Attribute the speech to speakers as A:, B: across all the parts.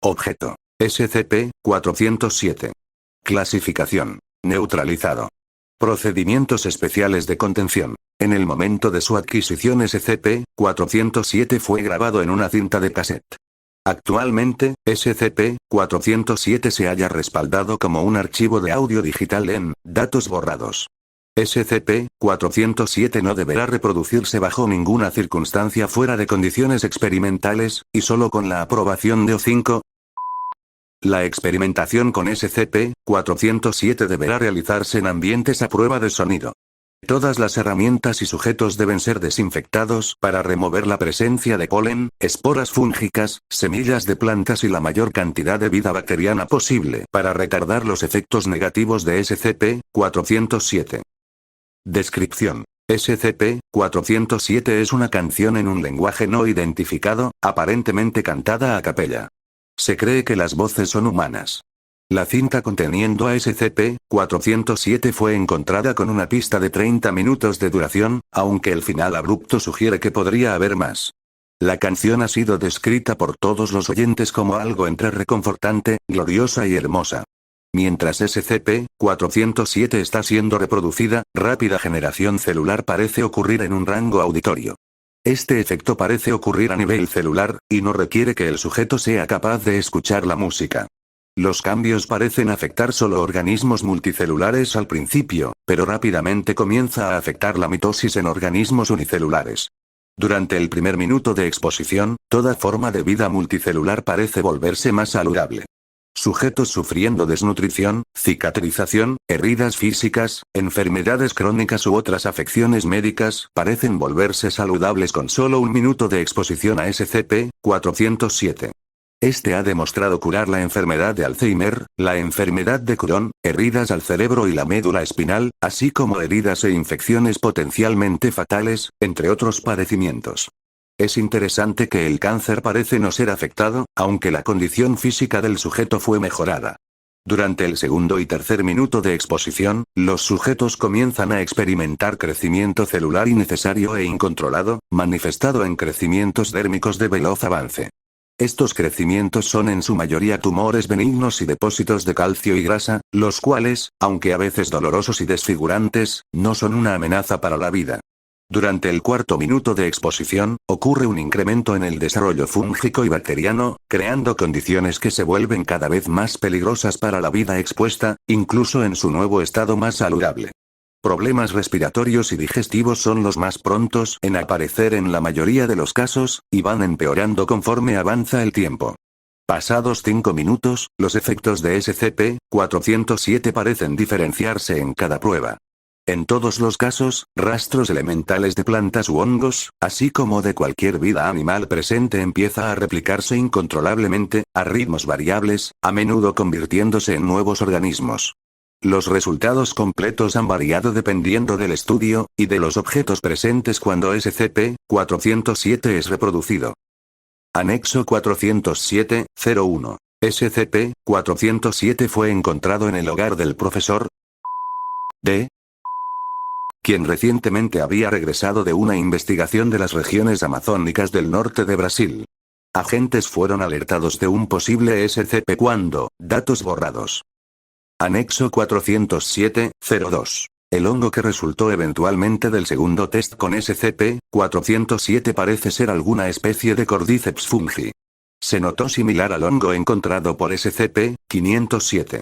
A: Objeto. SCP-407. Clasificación. Neutralizado. Procedimientos especiales de contención. En el momento de su adquisición SCP-407 fue grabado en una cinta de cassette. Actualmente, SCP-407 se halla respaldado como un archivo de audio digital en datos borrados. SCP-407 no deberá reproducirse bajo ninguna circunstancia fuera de condiciones experimentales, y solo con la aprobación de O5. La experimentación con SCP-407 deberá realizarse en ambientes a prueba de sonido. Todas las herramientas y sujetos deben ser desinfectados para remover la presencia de polen, esporas fúngicas, semillas de plantas y la mayor cantidad de vida bacteriana posible para retardar los efectos negativos de SCP-407. Descripción. SCP-407 es una canción en un lenguaje no identificado, aparentemente cantada a capella. Se cree que las voces son humanas. La cinta conteniendo a SCP-407 fue encontrada con una pista de 30 minutos de duración, aunque el final abrupto sugiere que podría haber más. La canción ha sido descrita por todos los oyentes como algo entre reconfortante, gloriosa y hermosa. Mientras SCP-407 está siendo reproducida, rápida generación celular parece ocurrir en un rango auditorio. Este efecto parece ocurrir a nivel celular, y no requiere que el sujeto sea capaz de escuchar la música. Los cambios parecen afectar solo organismos multicelulares al principio, pero rápidamente comienza a afectar la mitosis en organismos unicelulares. Durante el primer minuto de exposición, toda forma de vida multicelular parece volverse más saludable. Sujetos sufriendo desnutrición, cicatrización, heridas físicas, enfermedades crónicas u otras afecciones médicas parecen volverse saludables con solo un minuto de exposición a SCP-407. Este ha demostrado curar la enfermedad de Alzheimer, la enfermedad de Crohn, heridas al cerebro y la médula espinal, así como heridas e infecciones potencialmente fatales, entre otros padecimientos. Es interesante que el cáncer parece no ser afectado, aunque la condición física del sujeto fue mejorada. Durante el segundo y tercer minuto de exposición, los sujetos comienzan a experimentar crecimiento celular innecesario e incontrolado, manifestado en crecimientos dérmicos de veloz avance. Estos crecimientos son en su mayoría tumores benignos y depósitos de calcio y grasa, los cuales, aunque a veces dolorosos y desfigurantes, no son una amenaza para la vida. Durante el cuarto minuto de exposición, ocurre un incremento en el desarrollo fúngico y bacteriano, creando condiciones que se vuelven cada vez más peligrosas para la vida expuesta, incluso en su nuevo estado más saludable. Problemas respiratorios y digestivos son los más prontos en aparecer en la mayoría de los casos, y van empeorando conforme avanza el tiempo. Pasados 5 minutos, los efectos de SCP-407 parecen diferenciarse en cada prueba. En todos los casos, rastros elementales de plantas u hongos, así como de cualquier vida animal presente empieza a replicarse incontrolablemente, a ritmos variables, a menudo convirtiéndose en nuevos organismos. Los resultados completos han variado dependiendo del estudio, y de los objetos presentes cuando SCP-407 es reproducido. Anexo 407-01. SCP-407 fue encontrado en el hogar del profesor D, quien recientemente había regresado de una investigación de las regiones amazónicas del norte de Brasil. Agentes fueron alertados de un posible SCP cuando, datos borrados. Anexo 407-02. El hongo que resultó eventualmente del segundo test con SCP-407 parece ser alguna especie de Cordyceps fungi. Se notó similar al hongo encontrado por SCP-507.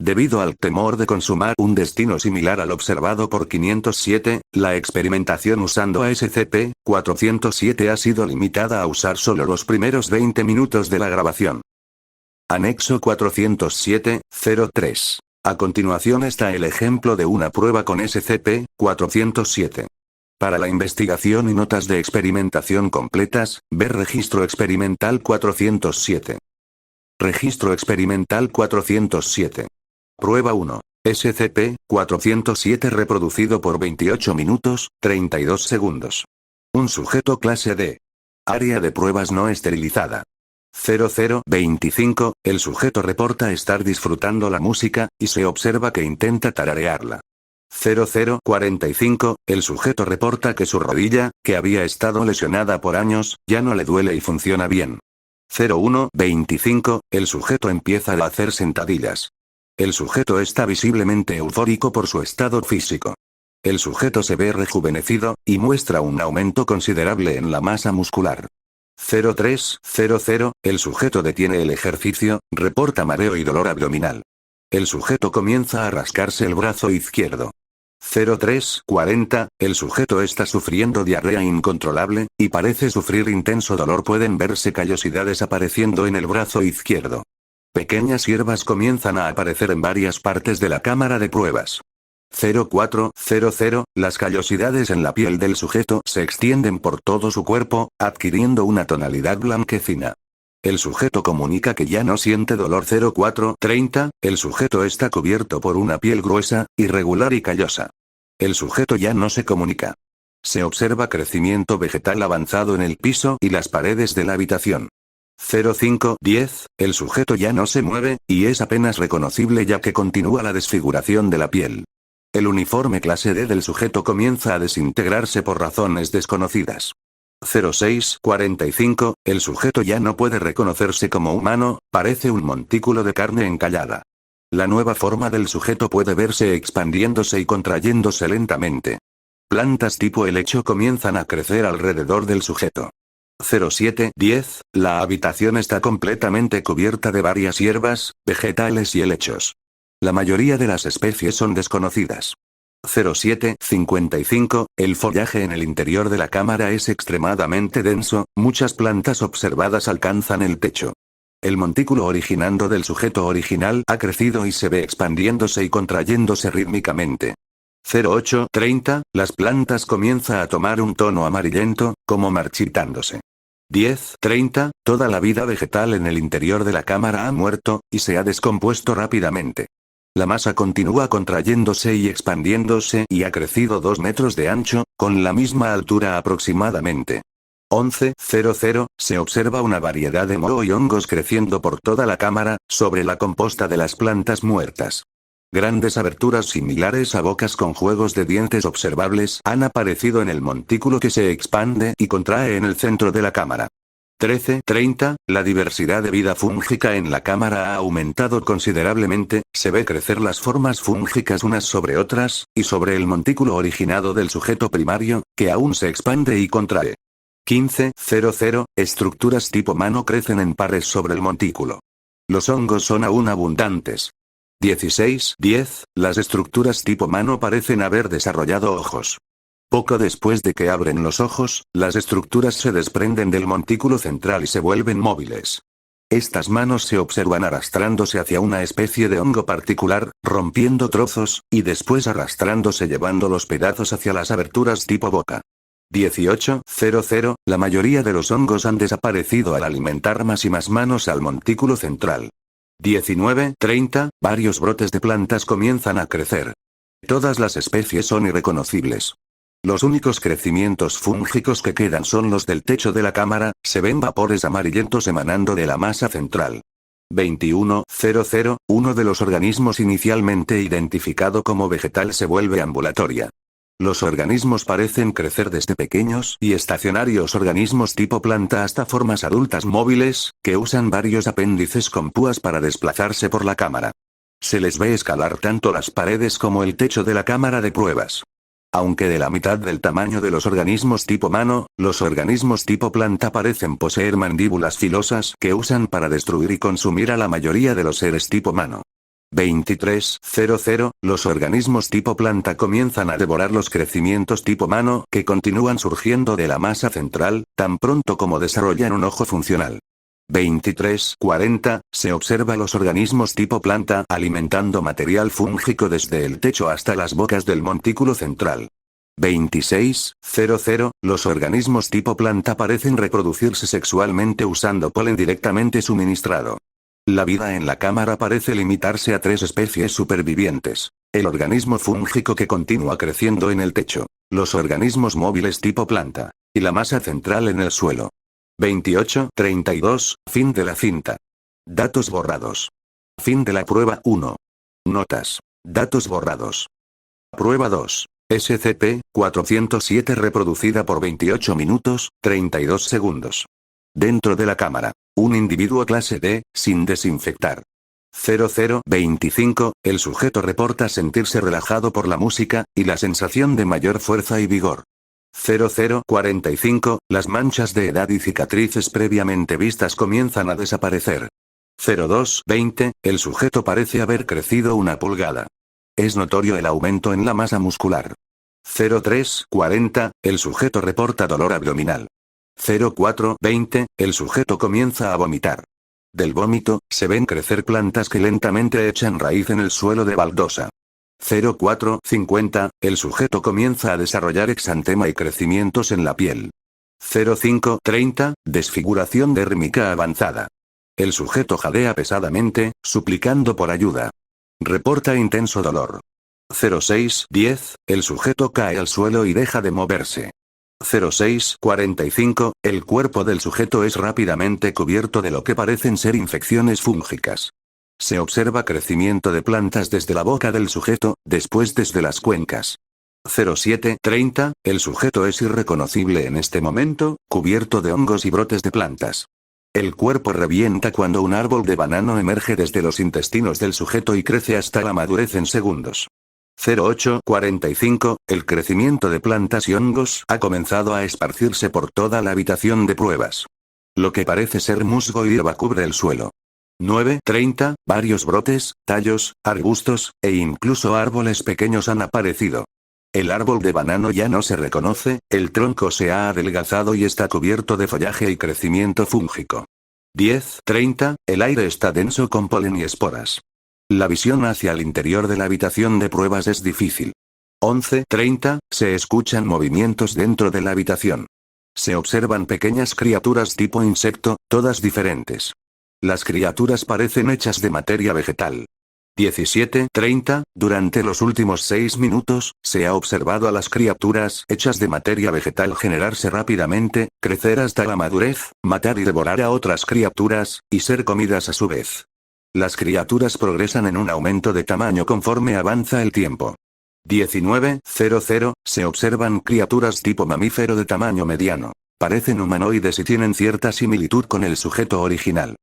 A: Debido al temor de consumar un destino similar al observado por 507, la experimentación usando a SCP-407 ha sido limitada a usar solo los primeros 20 minutos de la grabación. Anexo 407-03. A continuación está el ejemplo de una prueba con SCP-407. Para la investigación y notas de experimentación completas, ver Registro Experimental 407. Registro Experimental 407. Prueba 1. SCP-407 reproducido por 28 minutos, 32 segundos. Un sujeto clase D. Área de pruebas no esterilizada. 0025, el sujeto reporta estar disfrutando la música, y se observa que intenta tararearla. 0045, el sujeto reporta que su rodilla, que había estado lesionada por años, ya no le duele y funciona bien. 01:25, el sujeto empieza a hacer sentadillas. El sujeto está visiblemente eufórico por su estado físico. El sujeto se ve rejuvenecido, y muestra un aumento considerable en la masa muscular. 03:00, el sujeto detiene el ejercicio, reporta mareo y dolor abdominal. El sujeto comienza a rascarse el brazo izquierdo. 03:40, el sujeto está sufriendo diarrea incontrolable, y parece sufrir intenso dolor. Pueden verse callosidades apareciendo en el brazo izquierdo. Pequeñas hierbas comienzan a aparecer en varias partes de la cámara de pruebas. 04:00, las callosidades en la piel del sujeto se extienden por todo su cuerpo, adquiriendo una tonalidad blanquecina. El sujeto comunica que ya no siente dolor. 04:30, el sujeto está cubierto por una piel gruesa, irregular y callosa. El sujeto ya no se comunica. Se observa crecimiento vegetal avanzado en el piso y las paredes de la habitación. 05:10, el sujeto ya no se mueve, y es apenas reconocible ya que continúa la desfiguración de la piel. El uniforme clase D del sujeto comienza a desintegrarse por razones desconocidas. 06:45, el sujeto ya no puede reconocerse como humano, parece un montículo de carne encallada. La nueva forma del sujeto puede verse expandiéndose y contrayéndose lentamente. Plantas tipo helecho comienzan a crecer alrededor del sujeto. 07:10, la habitación está completamente cubierta de varias hierbas, vegetales y helechos. La mayoría de las especies son desconocidas. 07:55, el follaje en el interior de la cámara es extremadamente denso, muchas plantas observadas alcanzan el techo. El montículo originando del sujeto original ha crecido y se ve expandiéndose y contrayéndose rítmicamente. 08:30, las plantas comienza a tomar un tono amarillento, como marchitándose. 10:30, toda la vida vegetal en el interior de la cámara ha muerto, y se ha descompuesto rápidamente. La masa continúa contrayéndose y expandiéndose y ha crecido 2 metros de ancho, con la misma altura aproximadamente. 11:00, se observa una variedad de moho y hongos creciendo por toda la cámara, sobre la composta de las plantas muertas. Grandes aberturas similares a bocas con juegos de dientes observables han aparecido en el montículo que se expande y contrae en el centro de la cámara. 13:30, la diversidad de vida fúngica en la cámara ha aumentado considerablemente, se ve crecer las formas fúngicas unas sobre otras, y sobre el montículo originado del sujeto primario, que aún se expande y contrae. 15:00, estructuras tipo mano crecen en pares sobre el montículo. Los hongos son aún abundantes. 16:10, las estructuras tipo mano parecen haber desarrollado ojos. Poco después de que abren los ojos, las estructuras se desprenden del montículo central y se vuelven móviles. Estas manos se observan arrastrándose hacia una especie de hongo particular, rompiendo trozos, y después arrastrándose llevando los pedazos hacia las aberturas tipo boca. 18:00, la mayoría de los hongos han desaparecido al alimentar más y más manos al montículo central. 19:30, varios brotes de plantas comienzan a crecer. Todas las especies son irreconocibles. Los únicos crecimientos fúngicos que quedan son los del techo de la cámara, se ven vapores amarillentos emanando de la masa central. 21:00, uno de los organismos inicialmente identificado como vegetal se vuelve ambulatoria. Los organismos parecen crecer desde pequeños y estacionarios organismos tipo planta hasta formas adultas móviles, que usan varios apéndices con púas para desplazarse por la cámara. Se les ve escalar tanto las paredes como el techo de la cámara de pruebas. Aunque de la mitad del tamaño de los organismos tipo mano, los organismos tipo planta parecen poseer mandíbulas filosas que usan para destruir y consumir a la mayoría de los seres tipo mano. 23:00, los organismos tipo planta comienzan a devorar los crecimientos tipo mano que continúan surgiendo de la masa central, tan pronto como desarrollan un ojo funcional. 23:40, se observa los organismos tipo planta alimentando material fúngico desde el techo hasta las bocas del montículo central. 26:00, los organismos tipo planta parecen reproducirse sexualmente usando polen directamente suministrado. La vida en la cámara parece limitarse a 3 especies supervivientes. El organismo fúngico que continúa creciendo en el techo, los organismos móviles tipo planta, y la masa central en el suelo. 28:32, fin de la cinta. Datos borrados. Fin de la prueba 1. Notas. Datos borrados. Prueba 2. SCP-407 reproducida por 28 minutos, 32 segundos. Dentro de la cámara. Un individuo clase D, sin desinfectar. 0025, el sujeto reporta sentirse relajado por la música, y la sensación de mayor fuerza y vigor. 0045, las manchas de edad y cicatrices previamente vistas comienzan a desaparecer. 0220, el sujeto parece haber crecido 1 pulgada. Es notorio el aumento en la masa muscular. 0340, el sujeto reporta dolor abdominal. 0420, el sujeto comienza a vomitar. Del vómito, se ven crecer plantas que lentamente echan raíz en el suelo de baldosa. 0450, el sujeto comienza a desarrollar exantema y crecimientos en la piel. 0530, desfiguración dérmica avanzada. El sujeto jadea pesadamente, suplicando por ayuda. Reporta intenso dolor. 0610, el sujeto cae al suelo y deja de moverse. 0645, el cuerpo del sujeto es rápidamente cubierto de lo que parecen ser infecciones fúngicas. Se observa crecimiento de plantas desde la boca del sujeto, después desde las cuencas. 0730, el sujeto es irreconocible en este momento, cubierto de hongos y brotes de plantas. El cuerpo revienta cuando un árbol de banano emerge desde los intestinos del sujeto y crece hasta la madurez en segundos. 0845, el crecimiento de plantas y hongos ha comenzado a esparcirse por toda la habitación de pruebas. Lo que parece ser musgo y hierba cubre el suelo. 930, varios brotes, tallos, arbustos, e incluso árboles pequeños han aparecido. El árbol de banano ya no se reconoce, el tronco se ha adelgazado y está cubierto de follaje y crecimiento fúngico. 1030, el aire está denso con polen y esporas. La visión hacia el interior de la habitación de pruebas es difícil. 1130, se escuchan movimientos dentro de la habitación. Se observan pequeñas criaturas tipo insecto, todas diferentes. Las criaturas parecen hechas de materia vegetal. 1730, durante los últimos 6 minutos, se ha observado a las criaturas hechas de materia vegetal generarse rápidamente, crecer hasta la madurez, matar y devorar a otras criaturas, y ser comidas a su vez. Las criaturas progresan en un aumento de tamaño conforme avanza el tiempo. 1900, se observan criaturas tipo mamífero de tamaño mediano. Parecen humanoides y tienen cierta similitud con el sujeto original.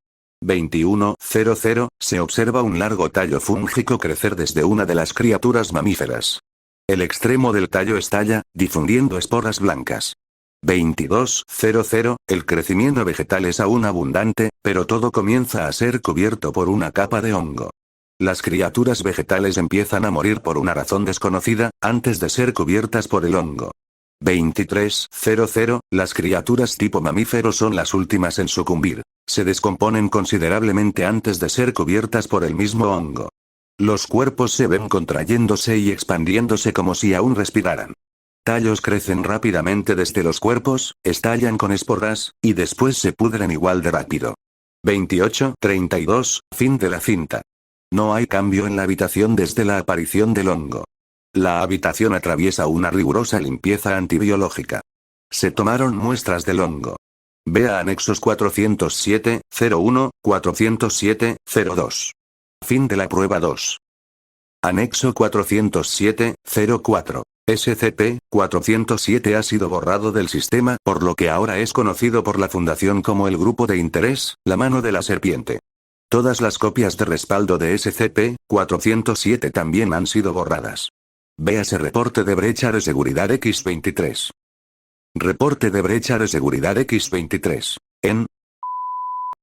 A: 2100, se observa un largo tallo fúngico crecer desde una de las criaturas mamíferas. El extremo del tallo estalla, difundiendo esporas blancas. 2200, el crecimiento vegetal es aún abundante, pero todo comienza a ser cubierto por una capa de hongo. Las criaturas vegetales empiezan a morir por una razón desconocida, antes de ser cubiertas por el hongo. 2300, las criaturas tipo mamífero son las últimas en sucumbir. Se descomponen considerablemente antes de ser cubiertas por el mismo hongo. Los cuerpos se ven contrayéndose y expandiéndose como si aún respiraran. Tallos crecen rápidamente desde los cuerpos, estallan con esporas, y después se pudren igual de rápido. 2832, fin de la cinta. No hay cambio en la habitación desde la aparición del hongo. La habitación atraviesa una rigurosa limpieza antibiológica. Se tomaron muestras del hongo. Vea anexos 407-01, 407-02. Fin de la prueba 2. Anexo 407-04. SCP-407 ha sido borrado del sistema, por lo que ahora es conocido por la Fundación como el Grupo de Interés, la Mano de la Serpiente. Todas las copias de respaldo de SCP-407 también han sido borradas. Véase reporte de brecha de seguridad X23. Reporte de brecha de seguridad X23.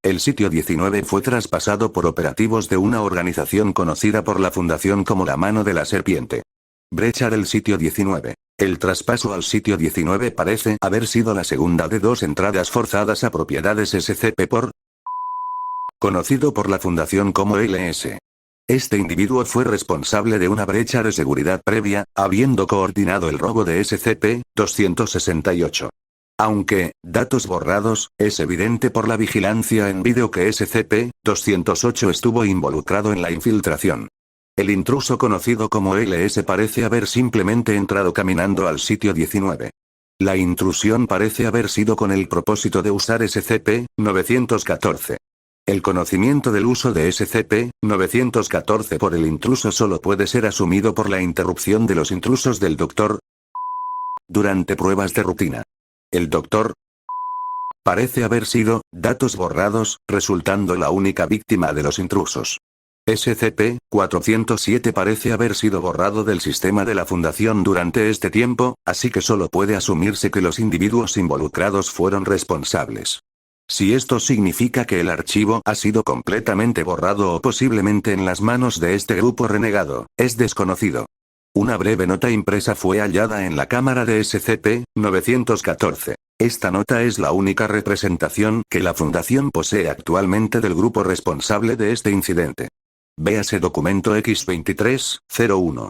A: El sitio 19 fue traspasado por operativos de una organización conocida por la Fundación como la Mano de la Serpiente. Brecha del sitio 19. El traspaso al sitio 19 parece haber sido la segunda de 2 entradas forzadas a propiedades SCP conocido por la Fundación como LS. Este individuo fue responsable de una brecha de seguridad previa, habiendo coordinado el robo de SCP-268. Aunque, datos borrados, es evidente por la vigilancia en vídeo que SCP-208 estuvo involucrado en la infiltración. El intruso conocido como LS parece haber simplemente entrado caminando al sitio 19. La intrusión parece haber sido con el propósito de usar SCP-914. El conocimiento del uso de SCP-914 por el intruso solo puede ser asumido por la interrupción de los intrusos del Dr. durante pruebas de rutina. El Dr. Parece haber sido, datos borrados, resultando la única víctima de los intrusos. SCP-407 parece haber sido borrado del sistema de la Fundación durante este tiempo, así que solo puede asumirse que los individuos involucrados fueron responsables. Si esto significa que el archivo ha sido completamente borrado o posiblemente en las manos de este grupo renegado, es desconocido. Una breve nota impresa fue hallada en la cámara de SCP-914. Esta nota es la única representación que la Fundación posee actualmente del grupo responsable de este incidente. Véase documento X2301.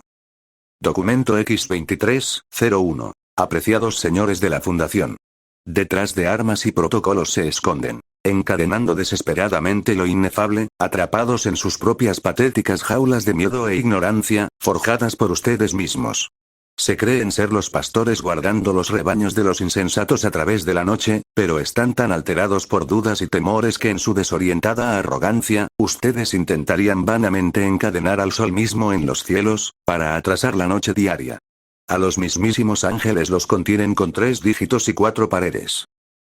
A: Documento X2301. Apreciados señores de la Fundación. Detrás de armas y protocolos se esconden, encadenando desesperadamente lo inefable, atrapados en sus propias patéticas jaulas de miedo e ignorancia, forjadas por ustedes mismos. Se creen ser los pastores guardando los rebaños de los insensatos a través de la noche, pero están tan alterados por dudas y temores que en su desorientada arrogancia, ustedes intentarían vanamente encadenar al sol mismo en los cielos, para atrasar la noche diaria. A los mismísimos ángeles los contienen con 3 dígitos y 4 paredes.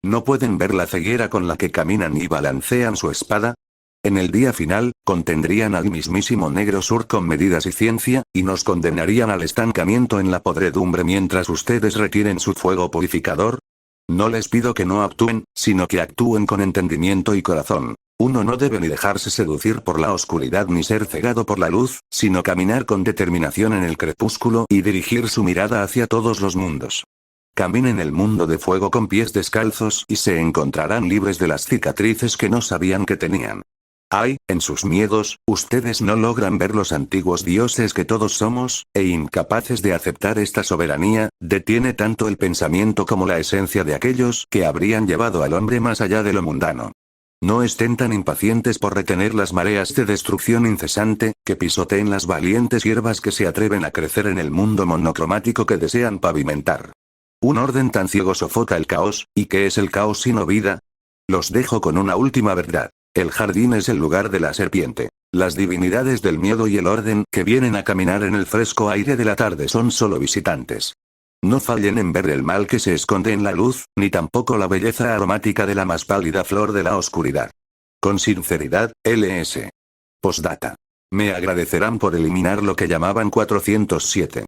A: ¿No pueden ver la ceguera con la que caminan y balancean su espada? En el día final, contendrían al mismísimo Negro Sur con medidas y ciencia, y nos condenarían al estancamiento en la podredumbre mientras ustedes retiren su fuego purificador. No les pido que no actúen, sino que actúen con entendimiento y corazón. Uno no debe ni dejarse seducir por la oscuridad ni ser cegado por la luz, sino caminar con determinación en el crepúsculo y dirigir su mirada hacia todos los mundos. Caminen el mundo de fuego con pies descalzos y se encontrarán libres de las cicatrices que no sabían que tenían. Ay, en sus miedos, ustedes no logran ver los antiguos dioses que todos somos, e incapaces de aceptar esta soberanía, detiene tanto el pensamiento como la esencia de aquellos que habrían llevado al hombre más allá de lo mundano. No estén tan impacientes por retener las mareas de destrucción incesante, que pisoteen las valientes hierbas que se atreven a crecer en el mundo monocromático que desean pavimentar. Un orden tan ciego sofoca el caos, ¿y qué es el caos sino vida? Los dejo con una última verdad. El jardín es el lugar de la serpiente. Las divinidades del miedo y el orden que vienen a caminar en el fresco aire de la tarde son solo visitantes. No fallen en ver el mal que se esconde en la luz, ni tampoco la belleza aromática de la más pálida flor de la oscuridad. Con sinceridad, L.S. Postdata. Me agradecerán por eliminar lo que llamaban 407.